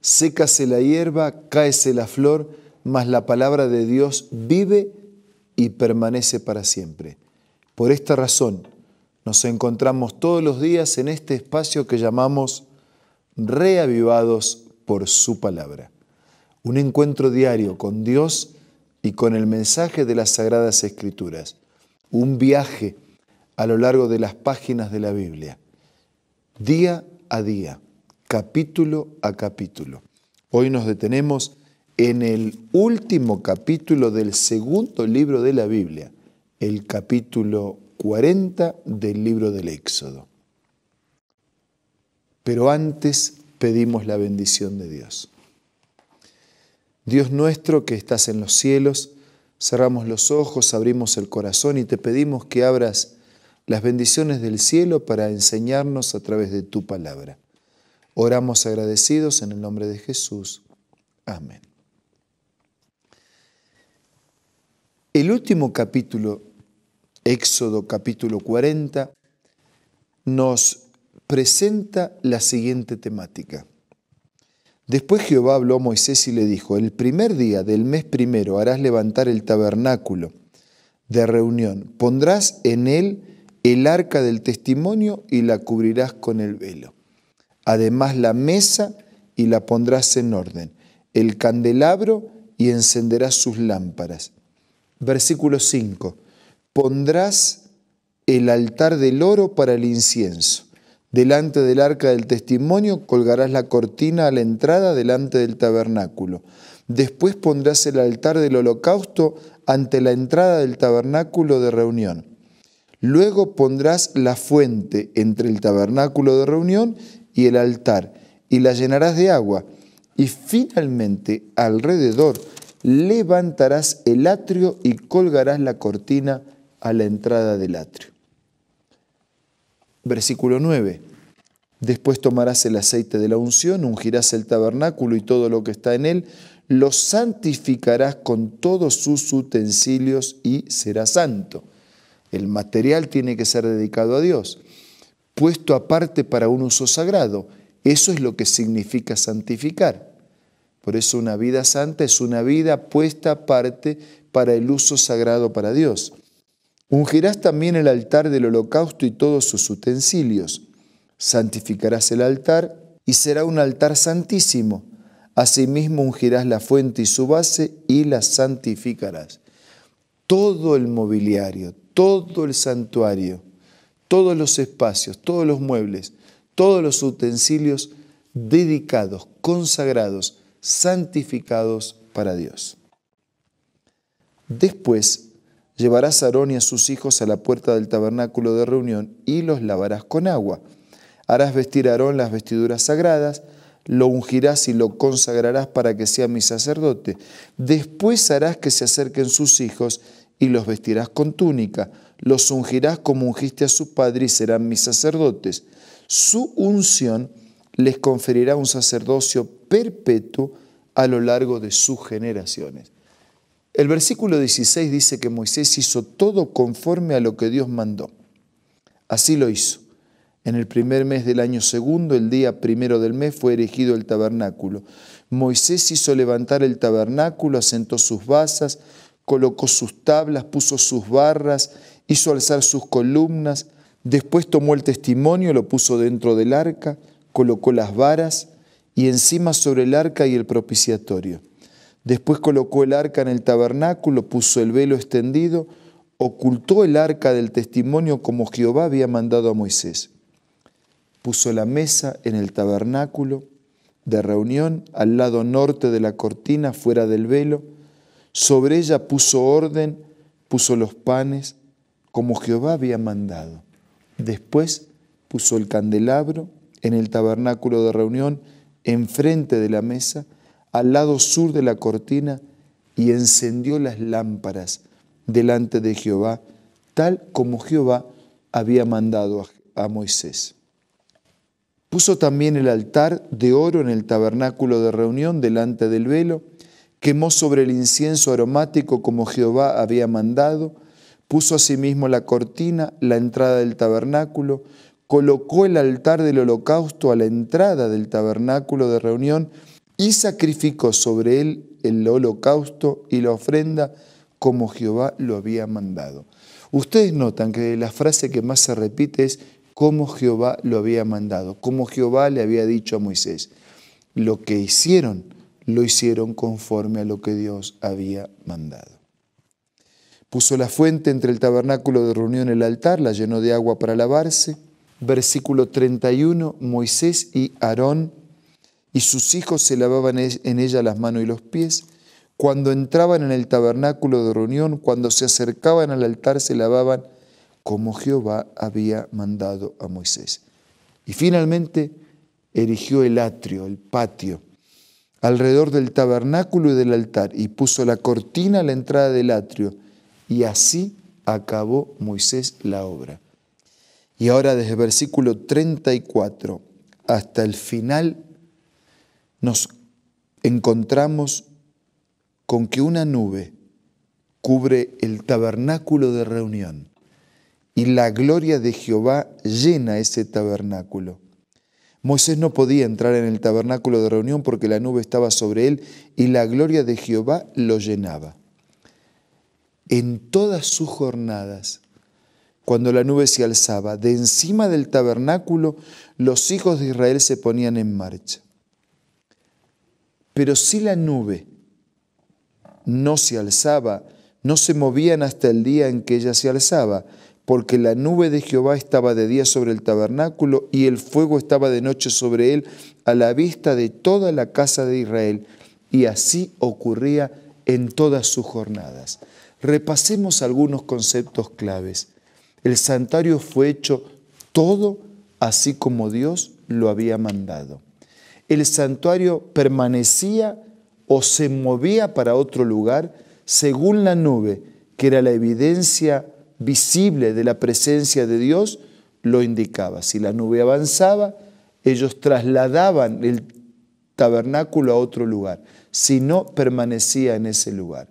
sécase la hierba, cáese la flor, mas la palabra de Dios vive y permanece para siempre. Por esta razón nos encontramos todos los días en este espacio que llamamos Reavivados por su palabra. Un encuentro diario con Dios y con el mensaje de las Sagradas Escrituras. Un viaje a lo largo de las páginas de la Biblia. Día a día, capítulo a capítulo. Hoy nos detenemos en el último capítulo del segundo libro de la Biblia, el capítulo 40 del libro del Éxodo. Pero antes pedimos la bendición de Dios. Dios nuestro que estás en los cielos, cerramos los ojos, abrimos el corazón y te pedimos que abras las bendiciones del cielo para enseñarnos a través de tu palabra. Oramos agradecidos en el nombre de Jesús. Amén. El último capítulo, Éxodo capítulo 40, nos presenta la siguiente temática. Después Jehová habló a Moisés y le dijo: el primer día del mes primero harás levantar el tabernáculo de reunión. Pondrás en él el arca del testimonio y la cubrirás con el velo. Además la mesa y la pondrás en orden, el candelabro y encenderás sus lámparas. Versículo 5. Pondrás el altar del oro para el incienso. Delante del arca del testimonio colgarás la cortina a la entrada delante del tabernáculo. Después pondrás el altar del holocausto ante la entrada del tabernáculo de reunión. Luego pondrás la fuente entre el tabernáculo de reunión y el altar, y la llenarás de agua. Y finalmente, alrededor, levantarás el atrio y colgarás la cortina a la entrada del atrio. Versículo 9. Después tomarás el aceite de la unción, ungirás el tabernáculo y todo lo que está en él, lo santificarás con todos sus utensilios y será santo. El material tiene que ser dedicado a Dios, puesto aparte para un uso sagrado. Eso es lo que significa santificar. Por eso una vida santa es una vida puesta aparte para el uso sagrado para Dios. Ungirás también el altar del holocausto y todos sus utensilios. Santificarás el altar y será un altar santísimo. Asimismo ungirás la fuente y su base y la santificarás. Todo el mobiliario, todo el santuario, todos los espacios, todos los muebles, todos los utensilios dedicados, consagrados, santificados para Dios. Después llevarás a Aarón y a sus hijos a la puerta del tabernáculo de reunión y los lavarás con agua. Harás vestir a Aarón las vestiduras sagradas, lo ungirás y lo consagrarás para que sea mi sacerdote. Después harás que se acerquen sus hijos y los vestirás con túnica. Los ungirás como ungiste a su padre y serán mis sacerdotes. Su unción les conferirá un sacerdocio perpetuo a lo largo de sus generaciones. El versículo 16 dice que Moisés hizo todo conforme a lo que Dios mandó. Así lo hizo. En el primer mes del año segundo, el día primero del mes, fue erigido el tabernáculo. Moisés hizo levantar el tabernáculo, asentó sus basas, colocó sus tablas, puso sus barras, hizo alzar sus columnas. Después tomó el testimonio, lo puso dentro del arca, colocó las varas y encima sobre el arca y el propiciatorio. Después colocó el arca en el tabernáculo, puso el velo extendido, ocultó el arca del testimonio como Jehová había mandado a Moisés. Puso la mesa en el tabernáculo de reunión, al lado norte de la cortina, fuera del velo. Sobre ella puso orden, puso los panes, como Jehová había mandado. Después puso el candelabro en el tabernáculo de reunión, enfrente de la mesa, al lado sur de la cortina, y encendió las lámparas delante de Jehová, tal como Jehová había mandado a Moisés. Puso también el altar de oro en el tabernáculo de reunión delante del velo, quemó sobre el incienso aromático como Jehová había mandado, puso asimismo la cortina, la entrada del tabernáculo, colocó el altar del holocausto a la entrada del tabernáculo de reunión y sacrificó sobre él el holocausto y la ofrenda como Jehová lo había mandado. Ustedes notan que la frase que más se repite es como Jehová lo había mandado, como Jehová le había dicho a Moisés. Lo que hicieron, lo hicieron conforme a lo que Dios había mandado. Puso la fuente entre el tabernáculo de reunión y el altar, la llenó de agua para lavarse. Versículo 31, Moisés y Aarón y sus hijos se lavaban en ella las manos y los pies. Cuando entraban en el tabernáculo de reunión, cuando se acercaban al altar, se lavaban como Jehová había mandado a Moisés. Y finalmente erigió el atrio, el patio, alrededor del tabernáculo y del altar, y puso la cortina a la entrada del atrio, y así acabó Moisés la obra. Y ahora desde el versículo 34 hasta el final nos encontramos con que una nube cubre el tabernáculo de reunión y la gloria de Jehová llena ese tabernáculo. Moisés no podía entrar en el tabernáculo de reunión porque la nube estaba sobre él y la gloria de Jehová lo llenaba. En todas sus jornadas, cuando la nube se alzaba, de encima del tabernáculo, los hijos de Israel se ponían en marcha. Pero si la nube no se alzaba, no se movían hasta el día en que ella se alzaba, porque la nube de Jehová estaba de día sobre el tabernáculo y el fuego estaba de noche sobre él a la vista de toda la casa de Israel. Y así ocurría en todas sus jornadas. Repasemos algunos conceptos claves. El santuario fue hecho todo así como Dios lo había mandado. El santuario permanecía o se movía para otro lugar según la nube, que era la evidencia visible de la presencia de Dios, lo indicaba. Si la nube avanzaba, ellos trasladaban el tabernáculo a otro lugar. Si no, permanecía en ese lugar.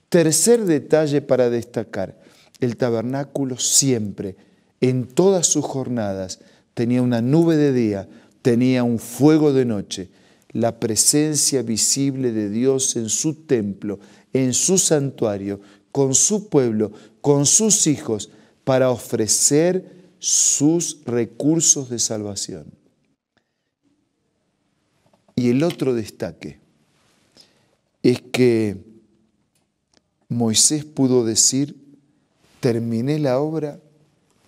Tercer detalle para destacar, el tabernáculo siempre, en todas sus jornadas, tenía una nube de día, tenía un fuego de noche, la presencia visible de Dios en su templo, en su santuario, con su pueblo, con sus hijos, para ofrecer sus recursos de salvación. Y el otro destaque es que Moisés pudo decir, terminé la obra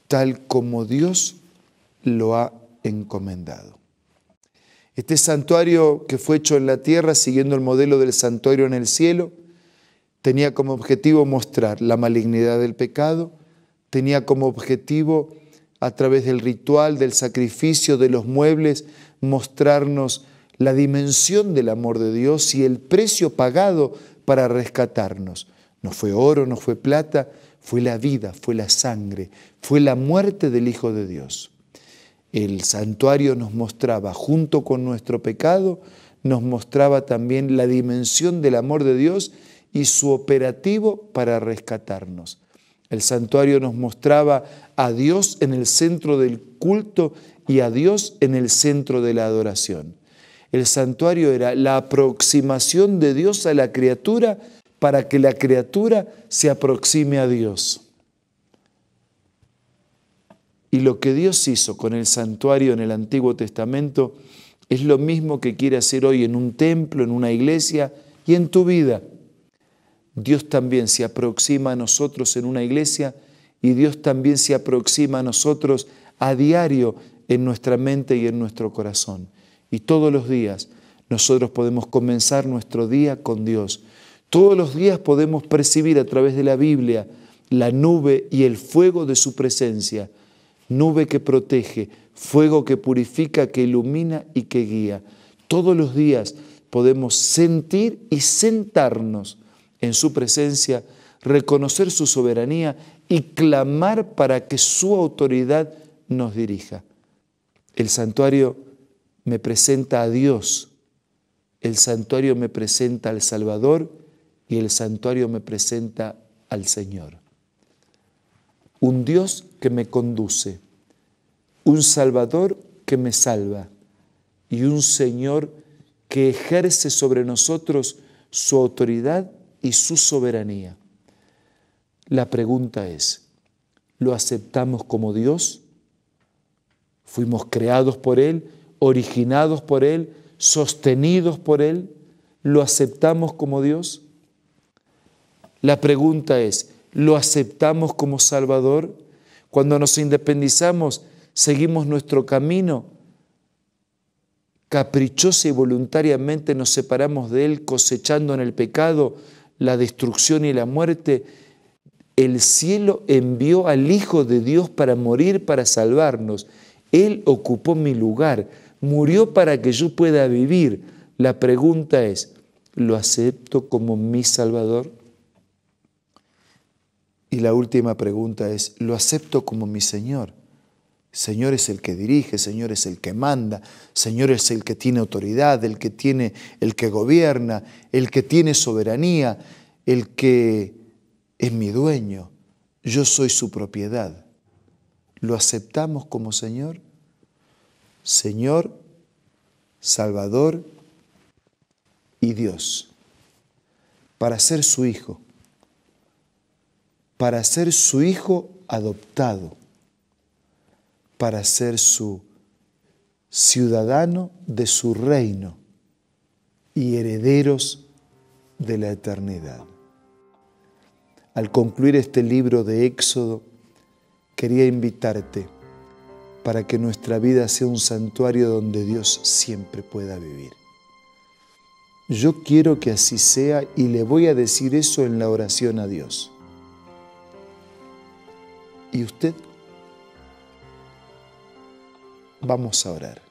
tal como Dios lo ha encomendado. Este santuario que fue hecho en la tierra, siguiendo el modelo del santuario en el cielo, tenía como objetivo mostrar la malignidad del pecado, tenía como objetivo, a través del ritual, del sacrificio, de los muebles, mostrarnos la dimensión del amor de Dios y el precio pagado para rescatarnos. No fue oro, no fue plata, fue la vida, fue la sangre, fue la muerte del Hijo de Dios. El santuario nos mostraba, junto con nuestro pecado, nos mostraba también la dimensión del amor de Dios y su operativo para rescatarnos. El santuario nos mostraba a Dios en el centro del culto y a Dios en el centro de la adoración. El santuario era la aproximación de Dios a la criatura para que la criatura se aproxime a Dios. Y lo que Dios hizo con el santuario en el Antiguo Testamento es lo mismo que quiere hacer hoy en un templo, en una iglesia y en tu vida. Dios también se aproxima a nosotros en una iglesia y Dios también se aproxima a nosotros a diario en nuestra mente y en nuestro corazón. Y todos los días nosotros podemos comenzar nuestro día con Dios. Todos los días podemos percibir a través de la Biblia la nube y el fuego de su presencia. Nube que protege, fuego que purifica, que ilumina y que guía. Todos los días podemos sentir y sentarnos en su presencia, reconocer su soberanía y clamar para que su autoridad nos dirija. El santuario me presenta a Dios, el santuario me presenta al Salvador y el santuario me presenta al Señor. Un Dios que me conduce, un Salvador que me salva y un Señor que ejerce sobre nosotros su autoridad y su soberanía. La pregunta es, ¿lo aceptamos como Dios? ¿Fuimos creados por Él, originados por Él, sostenidos por Él? ¿Lo aceptamos como Dios? La pregunta es, ¿lo aceptamos como Salvador? Cuando nos independizamos, seguimos nuestro camino, caprichosa y voluntariamente nos separamos de Él, cosechando en el pecado la destrucción y la muerte. El cielo envió al Hijo de Dios para morir, para salvarnos. Él ocupó mi lugar, murió para que yo pueda vivir. La pregunta es, ¿lo acepto como mi Salvador? Y la última pregunta es, ¿lo acepto como mi Señor? Señor es el que dirige, Señor es el que manda, Señor es el que tiene autoridad, el que gobierna, el que tiene soberanía, el que es mi dueño. Yo soy su propiedad. ¿Lo aceptamos como Señor? Señor, Salvador y Dios. Para ser su hijo. Para ser su hijo adoptado. Para ser su ciudadano de su reino y herederos de la eternidad. Al concluir este libro de Éxodo, quería invitarte para que nuestra vida sea un santuario donde Dios siempre pueda vivir. Yo quiero que así sea y le voy a decir eso en la oración a Dios. ¿Y usted? Vamos a orar.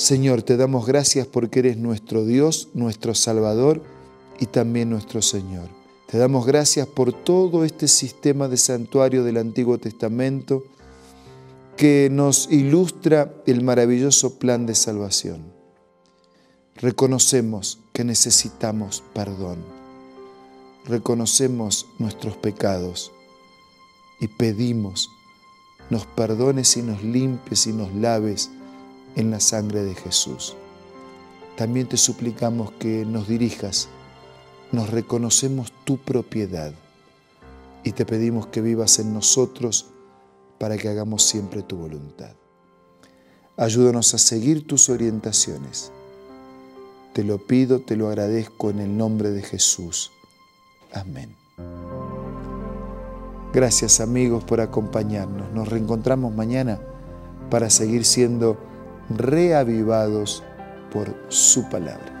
Señor, te damos gracias porque eres nuestro Dios, nuestro Salvador y también nuestro Señor. Te damos gracias por todo este sistema de santuario del Antiguo Testamento que nos ilustra el maravilloso plan de salvación. Reconocemos que necesitamos perdón. Reconocemos nuestros pecados y pedimos nos perdones y nos limpies y nos laves en la sangre de Jesús. También te suplicamos que nos dirijas, nos reconocemos tu propiedad y te pedimos que vivas en nosotros para que hagamos siempre tu voluntad. Ayúdanos a seguir tus orientaciones. Te lo pido, te lo agradezco en el nombre de Jesús. Amén. Gracias amigos por acompañarnos. Nos reencontramos mañana para seguir siendo reavivados por su palabra.